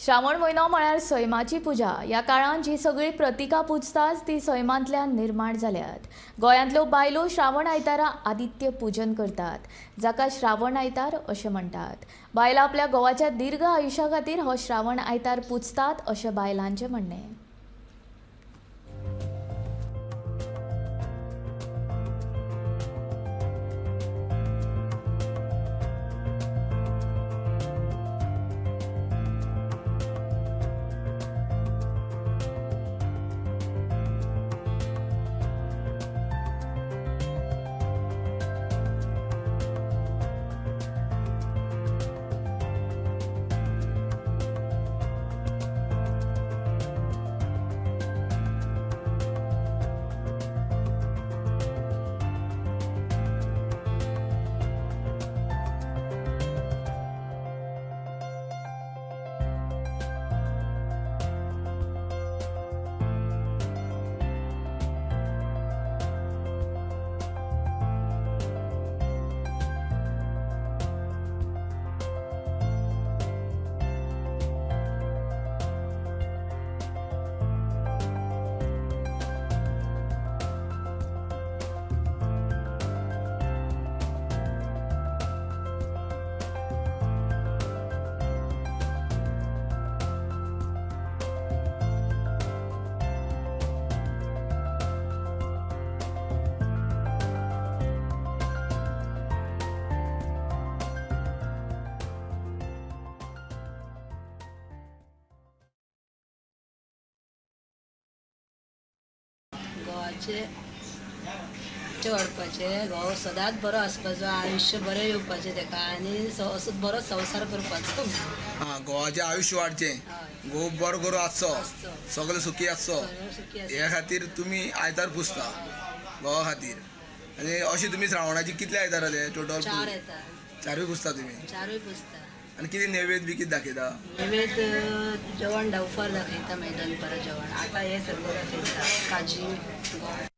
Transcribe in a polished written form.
श्रावण म्हयनो म्हळ्यार सैमाची पुजा। या काळात जी सगळी प्रतिका पुजतात ती सैमांतल्यान निर्माण जाल्यात। गोंयांतल्यो बायलो श्रावण आयतारा आदित्य पूजन करतात, जाका श्रावण आयतार अशें म्हणटात। बायलां आपल्या घोवाच्या दीर्घ आयुश्या खातीर हो श्रावण आयतार पुजतात अशें बायलांचें म्हणणें। गोवाचे व्हरपाचे घोव सदांच बरो आसपाचो, आयुश्य बरें येवपाचें ताका आनी असो बरो संवसार करपाचो। हां, गोवाचें आयुश्य वाडचें, घोव बरो करून आसचो, सगळें सुखी आसचो, ह्या खातीर तुमी आयतार पुजता घोवा खातीर। आनी अशें तुमी श्रावणाची कितले आयतार जाले टोटल? 4 येता। 4 पुजता तुमी? 4 पुजता। आनी कितें नैवेद्य बी कितें दाखयता? नैवेद्य जेवण उफार दाखयता, मागीर दनपारां जेवण। आतां हें सगळें दाखयता, काजी गोड।